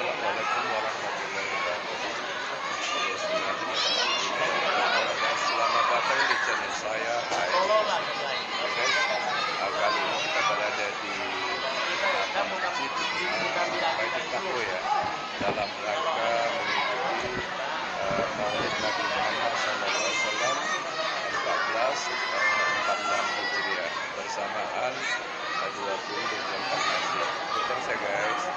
Assalamualaikum warahmatullahi wabarakatuh. Halo semua teman-teman, selamat datang di channel saya. Guys, kali ini kita berada di Masjid Baitul Taqwa ya, dalam rangka mengikuti Maulid Nabi Muhammad SAW 1446 Hijriah bersamaan 2024 Masih. Ikutin saya guys.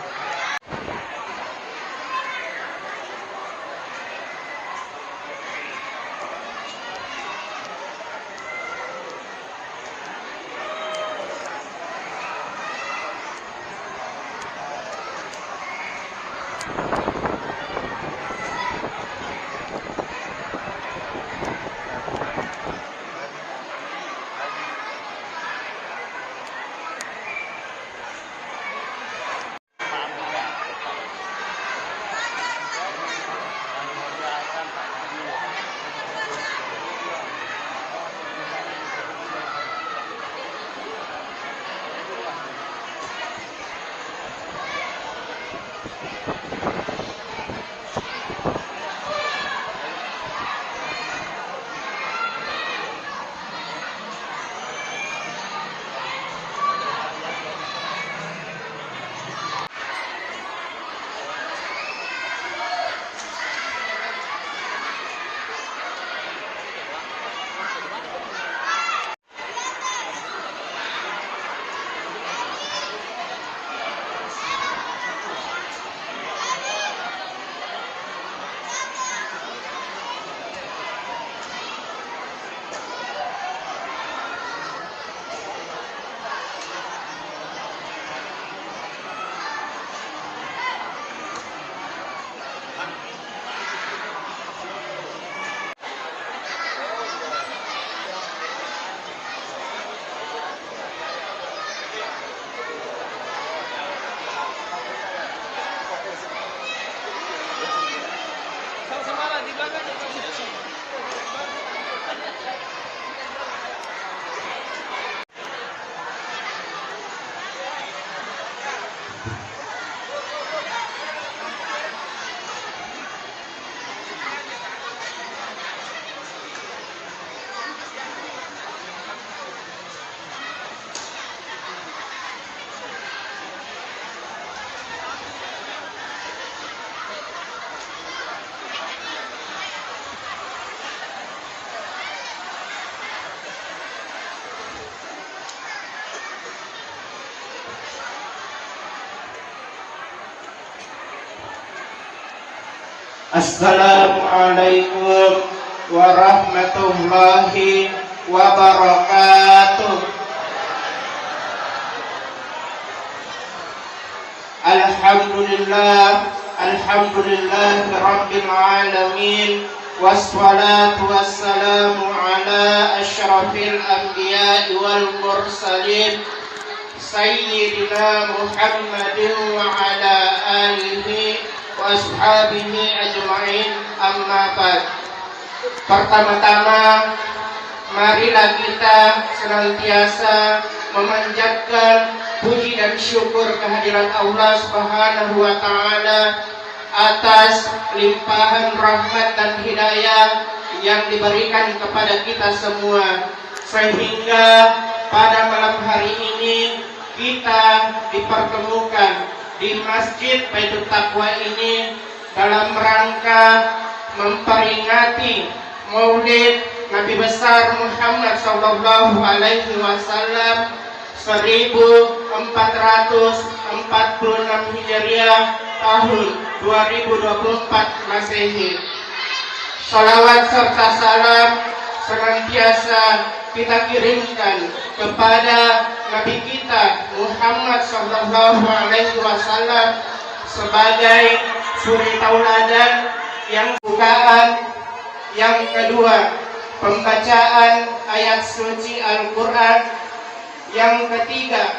Assalamualaikum warahmatullahi wabarakatuh. Alhamdulillah, alhamdulillah rabbil alamin, wassalatu wassalamu ala asyrafil anbiya'i wal mursalin Sayyidina Muhammadin wa ala alihi wa ashabihi ajma'in, amma ba'd. Pertama-tama, marilah kita senantiasa memanjatkan puji dan syukur kehadiran Allah Subhanahu wa taala atas limpahan rahmat dan hidayah yang diberikan kepada kita semua, sehingga pada malam hari ini kita dipertemukan di Masjid Baitul Taqwa ini dalam rangka memperingati Maulid Nabi besar Muhammad sallallahu alaihi wasallam 1446 Hijriah tahun 2024 Masehi. Salawat serta salam senantiasa kita kirimkan kepada Nabi kita Muhammad sallallahu alaihi wasallam sebagai suri tauladan yang bukaan, yang kedua pembacaan ayat suci Al-Quran, yang ketiga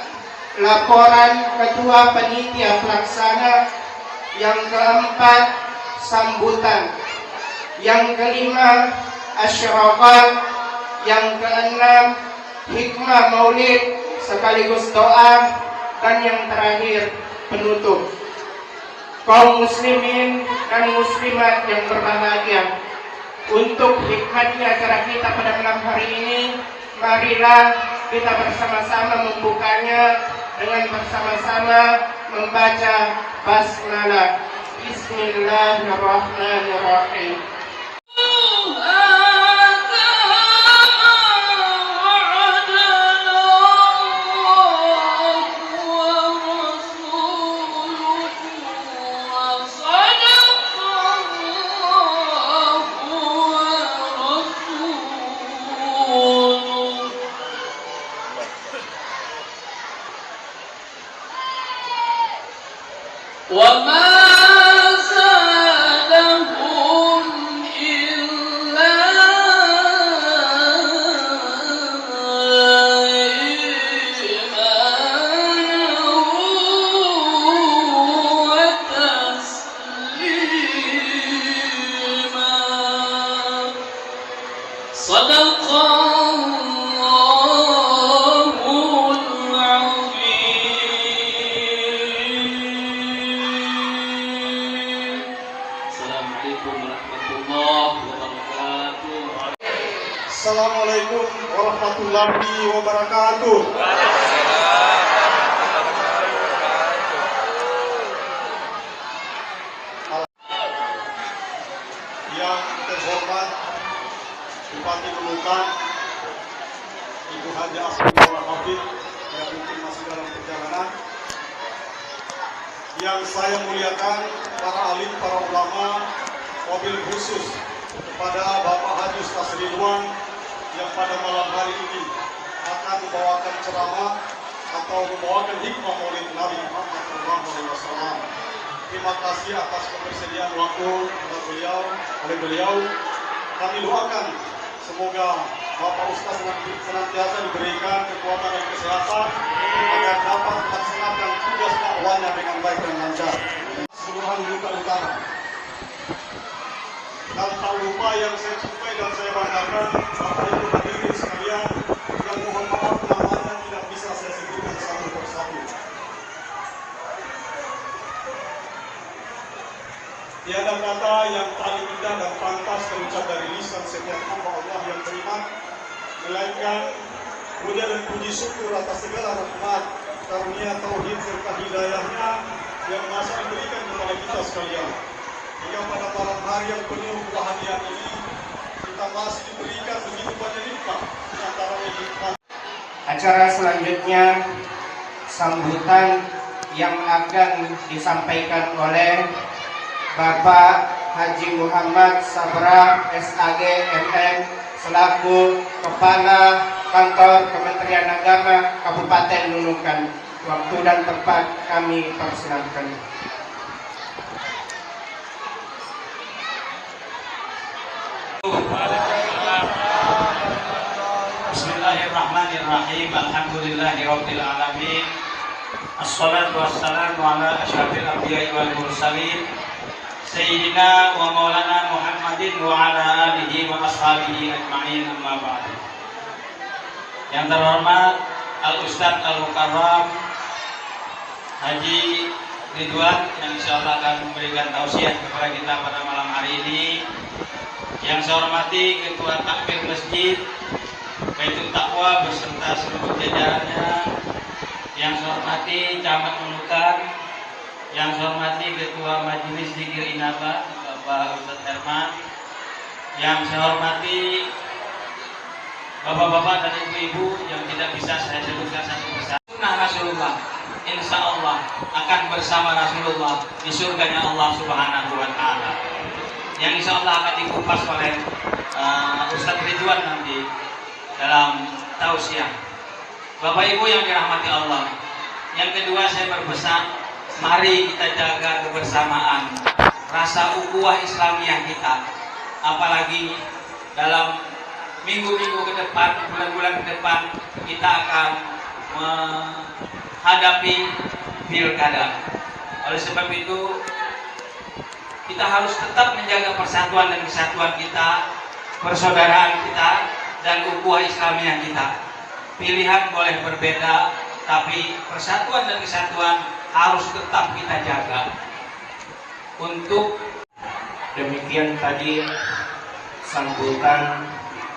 laporan ketua panitia pelaksana, yang keempat sambutan, yang kelima asyraqat, yang keenam hikmah maulid sekaligus doa, dan yang terakhir penutup. kaum muslimin dan muslimat yang berbahagia. Untuk hikmatnya acara kita pada malam hari ini, marilah kita bersama-sama membukanya dengan bersama-sama membaca basmalah. Bismillahirrahmanirrahim. وما زادهم إلا إيمانا وتسليما. صدق Assalamualaikum warahmatullahi wabarakatuh. Yang terhormat Bupati Nunukan, Ibu Haja Asma'ul Hafid yang mungkin masih dalam perjalanan. Yang saya muliakan para alim, para ulama, wabil khusus kepada Bapak Haji Ustaz Ridwan yang pada malam hari ini akan membawakan ceramah atau membawakan hikmah maulid Nabi Muhammad SAW. Terima kasih atas kebersediaan waktu oleh beliau. Kami doakan semoga Bapak Ustaz senantiasa diberikan kekuatan dan kesehatan agar dapat melaksanakan tugas dakwahnya dengan baik dan lancar. Seluruh duka utara. Dan tak lupa yang saya cintai dan saya banggakan, Bapak Ibu hadirin sekalian, yang mohon maaf namanya tidak bisa saya sebutkan satu persatu. Tiada kata yang paling indah dan pantas terucap dari lisan setiap hamba Allah yang beriman, melainkan puja dan puji syukur atas segala rahmat, karunia, tauhid serta hidayahnya yang masih diberikan kepada kita sekalian. Hingga pada malam hari yang penuh kebahagiaan ini, kita masih diberikan begitu banyak nikmat di antara nikmat. Acara selanjutnya sambutan yang akan disampaikan oleh Bapak Haji Muhammad Sabra SAG MM selaku Kepala Kantor Kementerian Agama Kabupaten Nunukan. Waktu dan tempat kami persilakan. Bismillahirrahmanirrahim. Alhamdulillahirabbil alamin. Assalatu wassalamu ala asyrafil anbiya'i wal mursalin sayyidina wa maulana Muhammadin wa ala alihi wa ashabihi ajma'in, amma ba'd. Yang terhormat Al-Ustaz Al-Mukarram Haji Ridwan yang insyaallah akan memberikan tausiah kepada kita pada malam hari ini. Yang saya hormati Ketua Takmir Masjid Baitul Taqwa beserta seluruh jajarannya. Yang saya hormati Camat Nunukan. Yang saya hormati Ketua Majelis Zikir Inaba Bapak Ustaz Herman. Yang saya hormati bapak-bapak dan ibu-ibu yang tidak bisa saya sebutkan satu persatu. Sunnah Rasulullah insya Allah akan bersama Rasulullah di surganya Allah Subhanahu wa Ta'ala, yang insya Allah akan dikupas oleh Ustaz Ridwan nanti dalam tausiah. Bapak Ibu yang dirahmati Allah, yang kedua saya berpesan, mari kita jaga kebersamaan, rasa ukhuwah Islamiyah kita, apalagi dalam minggu-minggu ke depan, bulan-bulan ke depan kita akan menghadapi pilkada. Oleh sebab itu kita harus tetap menjaga persatuan dan kesatuan kita, persaudaraan kita, dan ukhuwah Islamiyah kita. Pilihan boleh berbeda, tapi persatuan dan kesatuan harus tetap kita jaga. Untuk demikian tadi sambutan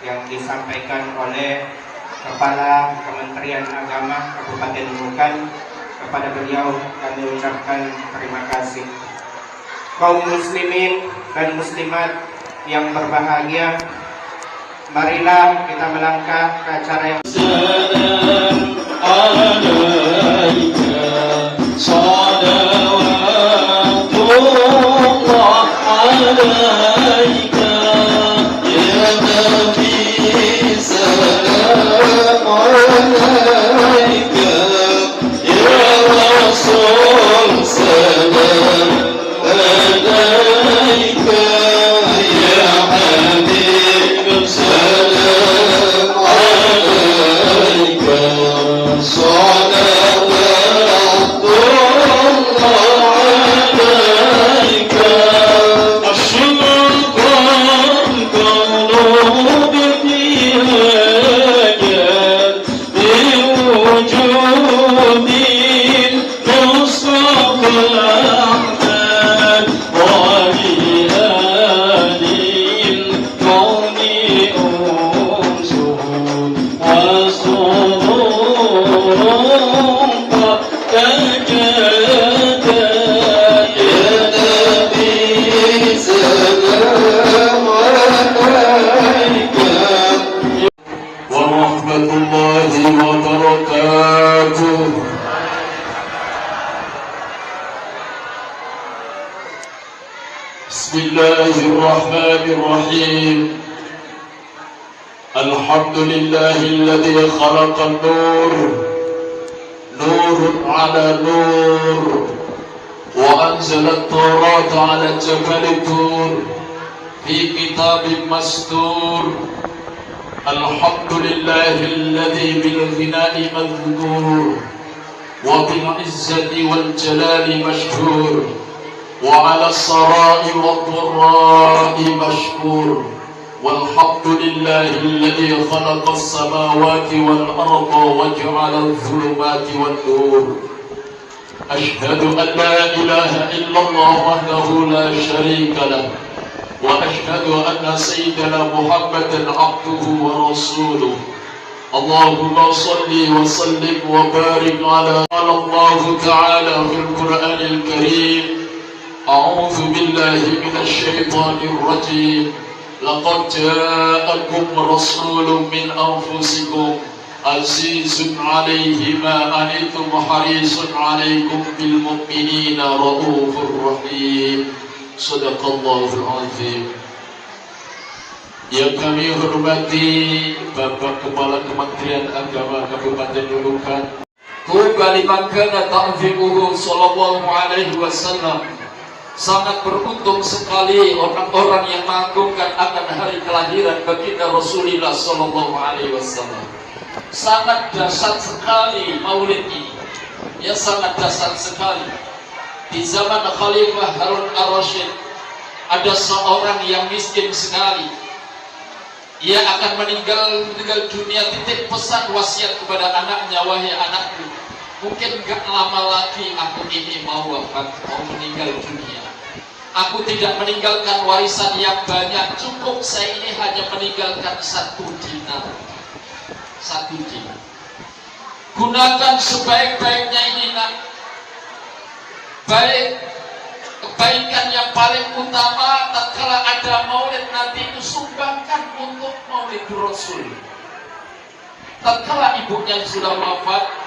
yang disampaikan oleh Kepala Kementerian Agama Kabupaten Nunukan. Kepada beliau kami ucapkan terima kasih. Kaum muslimin dan muslimat yang berbahagia, marilah kita melangkah ke acara yang Bismillahirrahmanirrahim. Alhamdulillahilladzi khalaqan nur nurun ala nur wa anzala at-taurata ala jabali tur fi kitabin mastur. Alhamdulillahilladzi bil ghina'i madhkur wa bil izzati wal jalali mashkur وعلى السراء والضراء مشكور والحمد لله الذي خلق السماوات والأرض وجعل الظلمات والنور أشهد أن لا إله إلا الله وحده لا شريك له وأشهد أن سيدنا محمدا عبده ورسوله اللهم صل وسلم وبارك على قال الله تعالى في القرآن الكريم أعوذ بالله من الشيطان الرجيم لقد جاءكم رسول من أنفسكم عزيز عليه ما عنتم حريص عليكم بالمؤمنين رؤوف رحيم صدق الله العظيم. Yang kami hormati Bapak Kepala Kementerian Agama Kabupaten Nunukan, tuba liman kana ta'zimuhu sallallahu alaihi wasallam. Sangat beruntung sekali orang-orang yang mengagungkan akan hari kelahiran baginda Rasulullah sallallahu alaihi wasallam. Sangat dahsyat sekali maulid ini. Ya, sangat dahsyat sekali. Di zaman Khalifah Harun ar-Rasyid ada seorang yang miskin sekali. Ia akan meninggal dunia, titip pesan wasiat kepada anaknya, wahai anakku, mungkin gak lama lagi aku ini mau wafat, mau meninggal dunia. Aku tidak meninggalkan warisan yang banyak, cukup saya ini hanya meninggalkan 1 dinar. 1 dinar. Gunakan sebaik-baiknya ini, nak. Baik, kebaikan yang paling utama tatkala ada maulid nanti itu sumbangkan untuk maulid Rasul. Tatkala ibunya sudah wafat,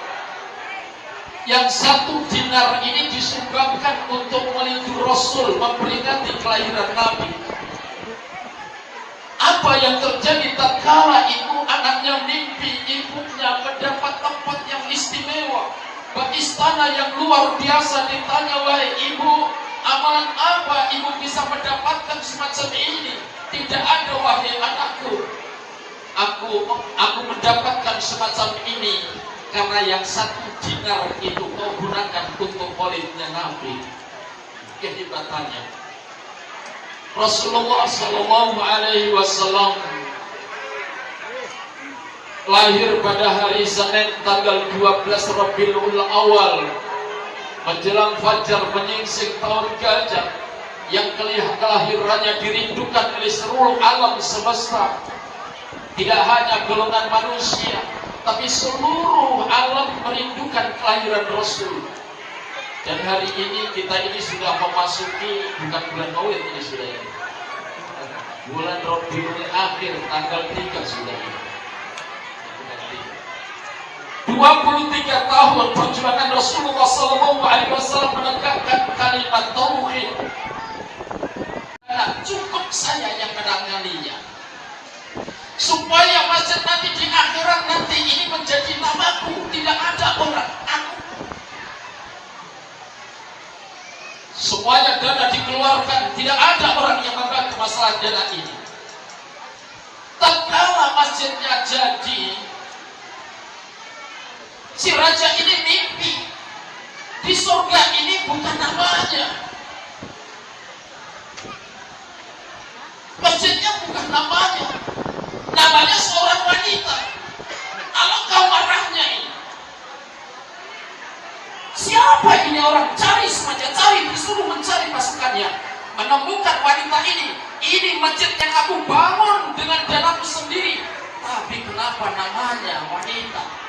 yang 1 dinar ini disumbangkan untuk maulid Rasul, memperingati kelahiran Nabi. Apa yang terjadi tatkala itu anaknya mimpi ibunya mendapat tempat yang istimewa, istana yang luar biasa, ditanya, wahai ibu, amalan apa ibu bisa mendapatkan semacam ini? Tidak ada, wahai anakku. Aku mendapatkan semacam ini karena yang 1 dinar itu kau gunakan untuk maulidnya Nabi. Kehebatannya Rasulullah Sallallahu Alaihi Wasallam lahir pada hari Senin tanggal 12 Rabiul Awal menjelang fajar menyingsing tahun gajah. yang kelahirannya dirindukan oleh seluruh alam semesta. Tidak hanya golongan manusia, tapi seluruh alam merindukan kelahiran Rasul. Dan hari ini kita ini sudah memasuki bukan bulan Maulid ini sudah ini. Bulan Rabiul Akhir tanggal 3 sudah ini. 23 tahun perjuangan Rasulullah SAW menegakkan kalimat tauhid. Nah, cukup saya yang menanganinya, supaya masjid nanti di akhirat nanti ini menjadi namaku, tidak ada orang aku. Semuanya dana dikeluarkan, tidak ada orang yang membantu masalah dana ini. Tatkala masjidnya jadi, si raja ini mimpi di surga ini bukan namanya, masjidnya bukan namanya, namanya seorang wanita. Alangkah marahnya ini. Siapa ini orang? Cari semuanya, cari, disuruh mencari pasukannya, menemukan wanita ini. Ini masjid yang aku bangun dengan danaku sendiri, tapi kenapa namanya wanita?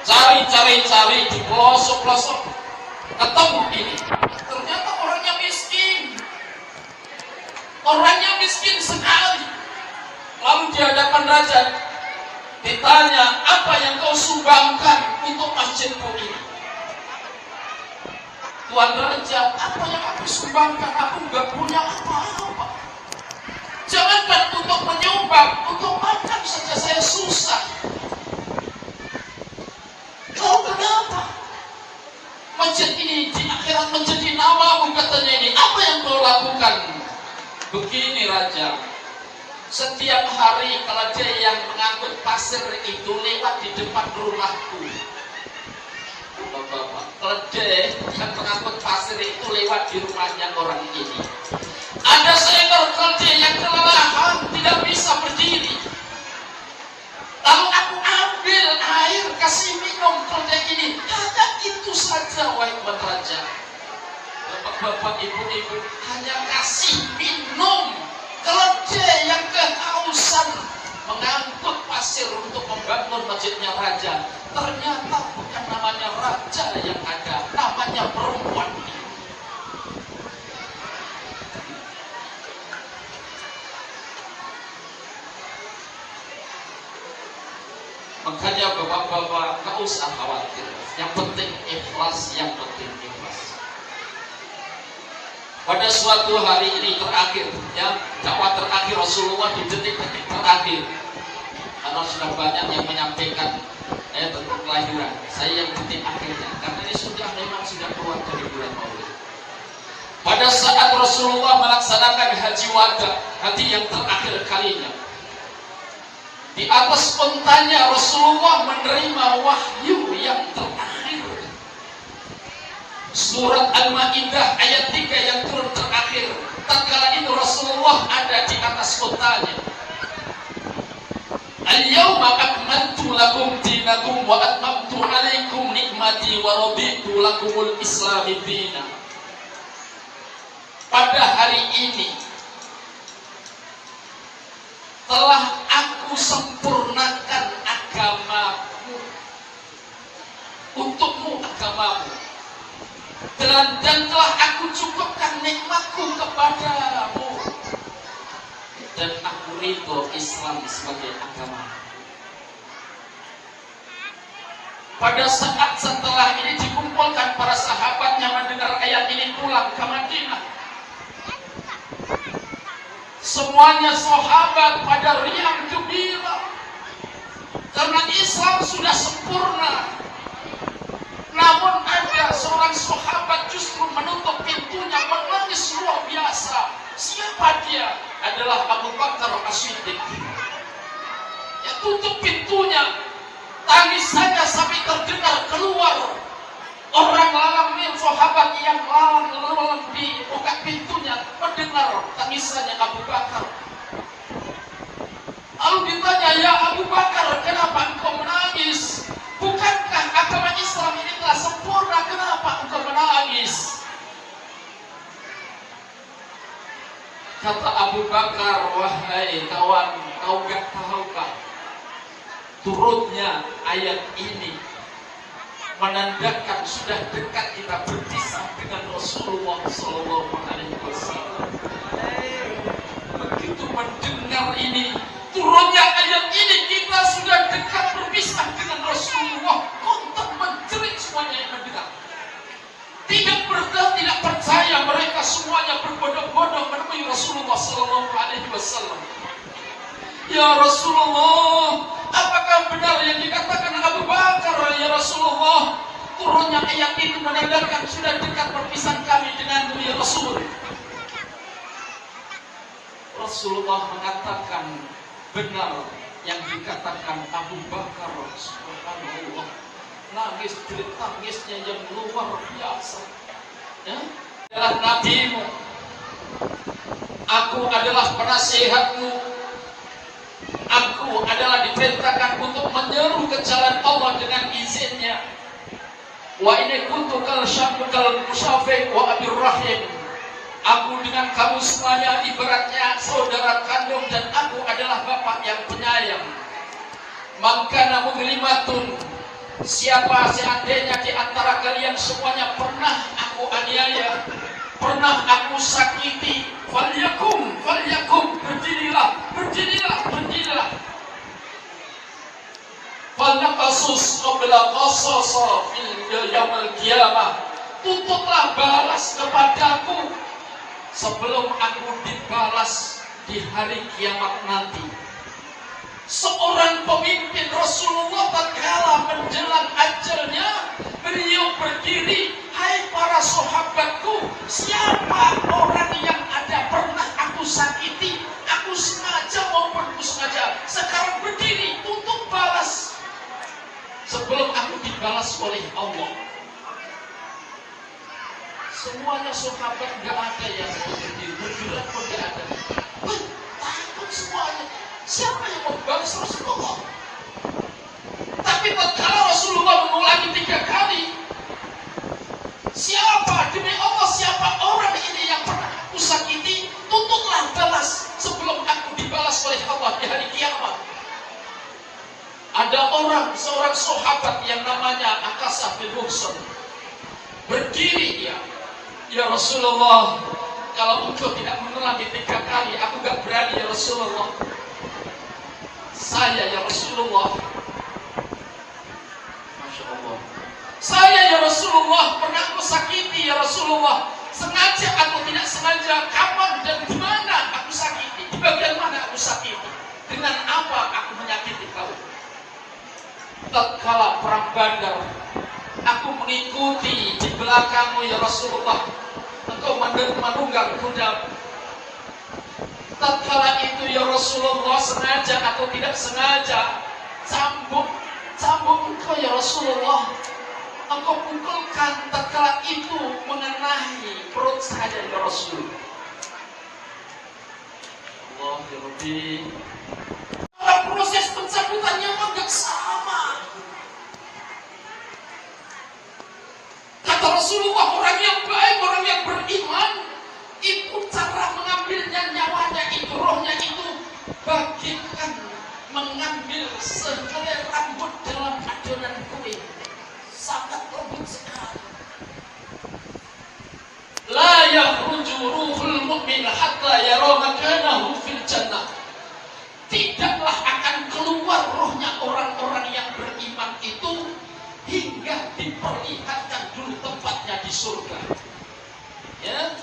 Cari di pelosok-pelosok ketemu ini. Ternyata orangnya miskin sekali. Lalu di hadapan raja ditanya, apa yang kau sumbangkan untuk masjidku ini? Tuan Raja, apa yang aku sumbangkan? Aku gak punya apa-apa. Jangankan untuk menyumbang, untuk makan saja saya susah. Kau kenapa? Masjid ini di akhirat menjadi namamu, katanya ini. Apa yang kau lakukan? Begini Raja, setiap hari keledai yang mengangkut pasir itu lewat di depan rumahku. Bapak-bapak, keledai yang mengangkut pasir itu lewat di rumahnya orang ini. Ada seekor keledai yang kelelahan, tidak bisa berdiri. Lalu aku ambil air, kasih minum keledai ini. Hanya itu saja, wahai Tuan Raja. Bapak-bapak, ibu-ibu, hanya kasih minum keledai yang kehausan, mengangkut pasir untuk membangun masjidnya raja. Ternyata bukan namanya raja yang ada, namanya perempuan ini. Makanya bapak-bapak gak usah khawatir. Yang penting ikhlas, yang penting ikhlas. Pada suatu hari ini terakhir, ya, dakwah terakhir Rasulullah di detik-detik terakhir, karena sudah banyak yang menyampaikan tentang kelahiran. Saya yang detik akhirnya, karena ini memang sudah keluar dari bulan Maulid. Pada saat Rasulullah melaksanakan haji wada, haji yang terakhir kalinya, di atas untanya Rasulullah menerima wahyu yang terakhir. Surat Al-Ma'idah ayat 3 yang turun terakhir. Tatkala itu Rasulullah ada di atas untanya. Al-yawma akmaltu lakum dinakum wa atmamtu alaikum nikmati wa raditu lakumul islami dina. Pada hari ini telah aku sempurnakan agamamu, untukmu agamamu, dan telah aku cukupkan nikmatku kepadamu, dan aku ridho Islam sebagai agama. Pada saat setelah ini dikumpulkan para sahabatnya mendengar ayat ini pulang ke Madinah. Semuanya sahabat pada riang gembira karena Islam sudah sempurna. Namun ada seorang sahabat justru menutup pintunya, menangis luar biasa. Siapa dia? Adalah Abu Bakar As-Siddiq. Ya, tutup pintunya, tangis saja sampai terdengar keluar orang lalang sahabat yang lalang dibuka pintunya, mendengar tangisannya Abu Bakar. Lalu ditanya, ya Abu Bakar, kenapa engkau menangis? Bukankah agama Islam ini telah sempurna? Kenapa engkau menangis? Kata Abu Bakar, wahai kawan, kau gak tahukah turunnya ayat ini menandakan sudah dekat kita berpisah dengan Rasulullah Sallallahu Alaihi Wasallam. Begitu mendengar ini, turunnya ayat ini, kita sudah dekat berpisah dengan Rasulullah. Kontak menjerit semuanya yang mendengar. Tidak percaya, mereka semuanya berbondong-bondong menemui Rasulullah Sallallahu Alaihi Wasallam. Ya Rasulullah, apakah benar yang dikatakan Abu Bakar? Ya Rasulullah, turunnya ayat itu menandakan sudah dekat perpisahan kami denganmu ya Rasul. Rasulullah mengatakan benar yang dikatakan Abu Bakar. Subhanallah, nangis, jerit tangisnya yang luar biasa. Ya? Adalah nabimu, aku adalah penasihatmu. Aku adalah diperintahkan untuk menyeru ke jalan Allah dengan izinnya. Wa ini kuntu kal musyafiq wa abir rahim. Aku dengan kamu semuanya ibaratnya saudara kandung, dan aku adalah bapak yang penyayang. Mangkana mudlimatun, siapa seandainya di antara kalian semuanya pernah aku aniaya, pernah aku sakiti, falyakum, berdirilah. Falnaqasus qabla qasasa fil yaumil qiyamah. Tuntutlah balas kepadaku sebelum aku dibalas di hari kiamat nanti. Seorang pemimpin Rasulullah tatkala menjelang ajalnya, beliau berdiri, hai para sahabatku, siapa orang yang ada pernah aku sakiti, aku sengaja maupun aku sengaja, sekarang berdiri untuk balas sebelum aku dibalas oleh Allah. Semuanya sahabat, gak ada yang berdiri, bergerak pun gak ada. Takut semuanya. Siapa yang membalas Rasulullah? Tapi tatkala Rasulullah mengulangi 3 kali, siapa demi Allah, siapa orang ini yang pernah aku sakiti, tuntutlah balas sebelum aku dibalas oleh Allah di hari kiamat. Ada seorang sahabat yang namanya Akasah bin Muhsan, berdiri dia, ya Rasulullah, kalau engkau tidak mengulangi 3 kali, aku gak berani ya Rasulullah. Saya ya Rasulullah, Masya Allah, saya ya Rasulullah pernah aku sakiti ya Rasulullah, sengaja atau tidak sengaja, kapan dan di mana aku sakiti, di bagian mana aku sakiti, dengan apa aku menyakiti kau. Tatkala perang Badar, aku mengikuti di belakangmu ya Rasulullah, engkau menunggang kuda. Tatkala itu ya Rasulullah, sengaja atau tidak sengaja, cambuk engkau ya Rasulullah, engkau pukulkan, tatkala itu mengenai perut saya ya Rasul. Allah ya Rabbi, proses pencabutannya agak sama. Kata Rasulullah, orang yang baik, orang yang beriman, itu cara mengambilnya nyawanya itu, rohnya itu, bagikan mengambil sehelai rambut dalam adonan kue, sangat lembut sekali. La yakhruju ruhul mu'min hatta yara makanahu fil jannah. Tidaklah akan keluar rohnya orang-orang yang beriman itu hingga diperlihatkan dulu tempatnya di surga. Ya,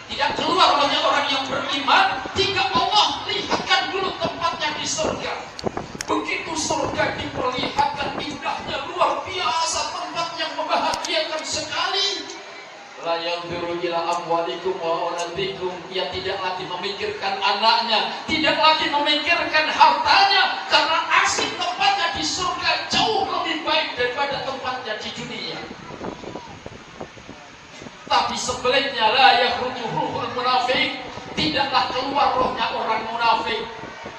tidak keluar rohnya orang yang beriman hingga Allah lihatkan dulu tempatnya di surga. Begitu surga diperlihatkan indahnya, luar biasa, tempat yang membahagiakan sekali. La yanzuru ila amwalikum wa auladikum, ia tidak lagi memikirkan anaknya, tidak lagi memikirkan hartanya, karena asli tempatnya di surga jauh lebih baik daripada tempatnya di dunia. Tapi sebaliknya, la yakhruju ruhul munafik, tidaklah keluar rohnya orang munafik.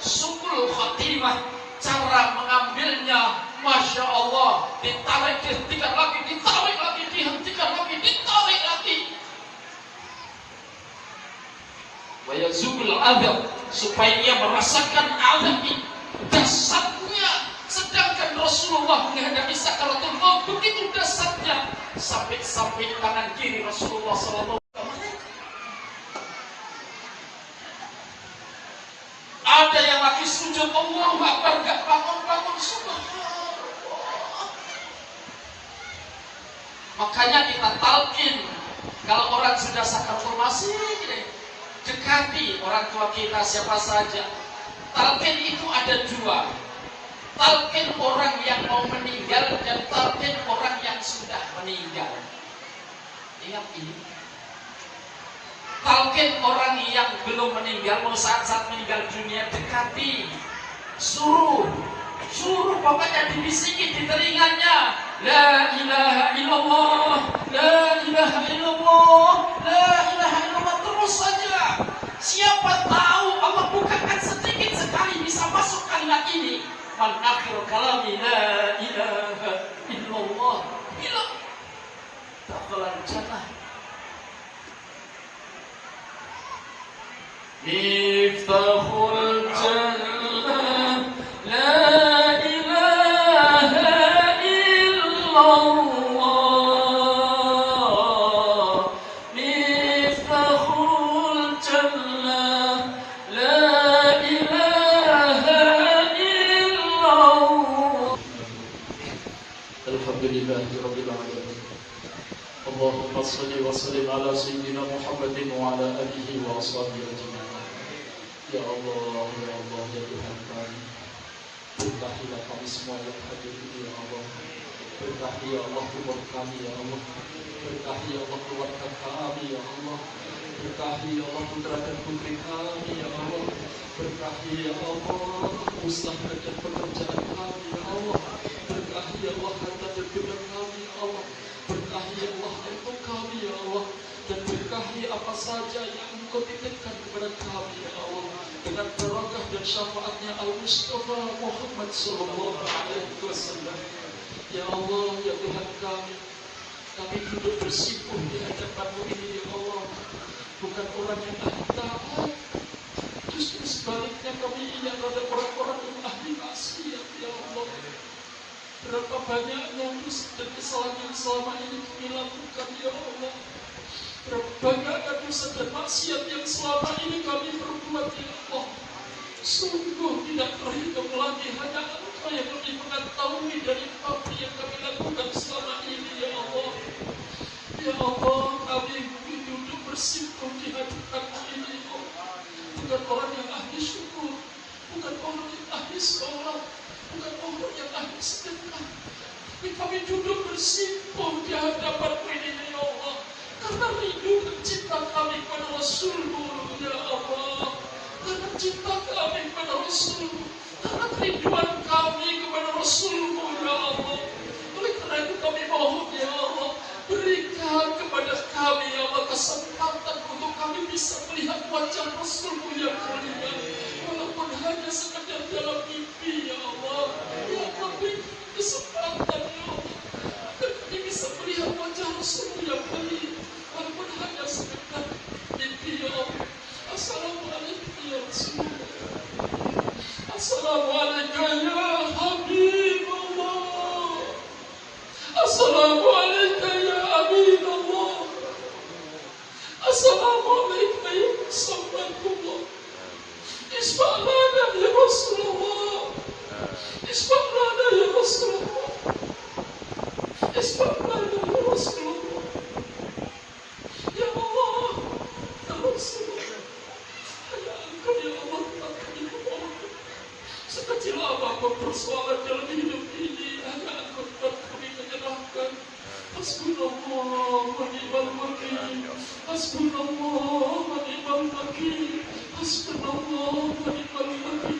Sukul khatimah, cara mengambilnya, Masya Allah, ditarik, dihentikan lagi, ditarik lagi, dihentikan lagi, ditarik lagi. yazul adab, supaya ia merasakan adab ini dasarnya. Sedangkan Rasulullah menghadapi sakaratul maut begitu dasarnya, sampai tangan kiri Rasulullah SAW ada yang lagi sujud, Allahu Akbar, gak bangun-bangun, subhanallah. Makanya kita talqin, kalau orang sudah sakaratul masih dekati orang tua kita siapa saja. Talqin itu ada dua, talqin orang yang mau meninggal dan talqin orang yang sudah meninggal. Ingat ini, talqin orang yang belum meninggal, mau saat meninggal dunia, dekati, suruh pokoknya dibisiki di telinganya, la ilaha illallah, la ilaha illallah, la ilaha illallah, terus saja. Siapa tahu Allah bukakan sedikit sekali bisa masuk kalimat ini. Man akhir kalami la ilaha illallah, bilang dakhalal jannah. Miftahul jannah la ilaha illallah. Miftahul jannah la ilaha illallah. Alhamdulillahirabbil alamin. Allahumma shalli wa sallim ala sayyidina Muhammadin wa ala alihi wa ashabihi ajma'in. Ya Allah, ya Allah, ya Tuhan kami, berkahilah kami semua yang hadir ini, ya Allah. Berkahi ya Allah umur kami, ya Allah. Berkahi ya Allah keluarga kami, ya Allah. Berkahi ya Allah putra dan putri kami, ya Allah. Berkahi ya Allah usaha dan pekerjaan kami, ya Allah. Berkahi ya Allah harta dan benda kami, ya Allah. Berkahi ya Allah untuk kami, ya Allah. Dan berkahi apa saja yang Engkau titipkan kepada kami, ya Allah, dengan barakah dan syafaatnya Al-Mustafa Muhammad sallallahu alaihi wasallam. Ya Allah, ya Tuhan kami duduk bersimpuh di hadapan-Mu ini, ya Allah, bukan orang yang ahli taat, justru sebaliknya kami ini adalah orang-orang yang ahli maksiat, ya Allah. Berapa banyaknya dosa dan kesalahan yang selama ini kami lakukan, ya Allah. Berapa banyaknya dosa dan maksiat yang selama ini kami perbuat, ya Allah. Sungguh tidak terhitung lagi, hanya Engkau yang lebih mengetahui dari apa yang kami lakukan selama ini, ya Allah. Ya Allah, kami duduk bersimpuh di hadapan-Mu ini, ya Allah. Bukan orang yang ahli syukur, bukan orang yang ahli sholat, bukan orang yang ahli sedekah, tapi kami duduk bersimpuh di hadapan-Mu ini, ya Allah. Karena rindu dan cinta kami kepada Rasul-Mu, ya Allah. Karena cinta kami kepada Rasul-Mu, karena kerinduan kami kepada Rasul-Mu, ya Allah. Oleh karena itu kami mohon, ya Allah, berikan kepada kami, ya Allah, kesempatan untuk kami bisa melihat wajah Rasul-Mu yang mulia, walaupun hanya sekedar dalam mimpi, ya Allah. Ya Allah, beri kesempatan, ya Allah, agar kami bisa melihat wajah Rasul-Mu yang mulia, walaupun hanya sekedar mimpi, ya Allah. Assalamualaikum ya Rasulullah. Assalamualaikum ya Habibullah. Assalamualaikum ya Aminullah. Assalamualaikum ya Muhammadullah. Isfa'lana ya Rasulullah. Isfa'lana ya Rasulullah. Isfa'lana ya Rasulullah. Ya Allah, ya Rasulullah, hanya Engkau, ya Allah, yang kami mohon. Sekecil apapun persoalan dalam hidup ini, hanya Engkau yang kami menyerahkan. Hasbunallah wa ni'mal wakil. Hasbunallah wa ni'mal wakil. Hasbunallah wa ni'mal wakil.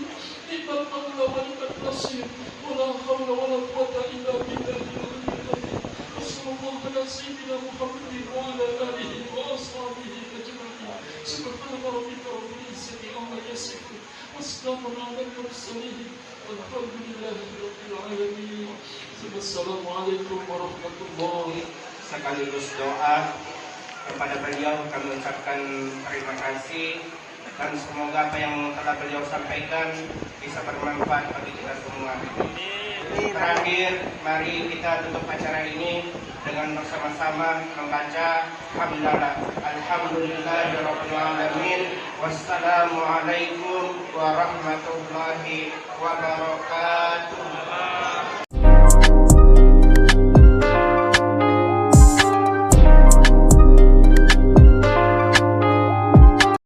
Ni'mal maula wa ni'mal nasir. Wa la hawla wa la quwwata illa billahil aliyyil azim. Wassallallahu ala sayyidina Muhammadin wa ala alihi wa ashabihi ajma'in. Subhana rabbika rabbil izzati amma yasifun. Wassalamun ala al-mursalin. Walhamdulillahi rabbil alamin. Assalamualaikum warahmatullahi wabarakatuh. Sekaligus doa kepada beliau kami ucapkan terima kasih dan semoga apa yang telah beliau sampaikan bisa bermanfaat bagi kita semua. Terakhir, mari kita tutup acara ini dengan bersama-sama membaca hamdalah. Alhamdulillahirabbil alamin. Wassalamualaikum warahmatullahi wabarakatuh.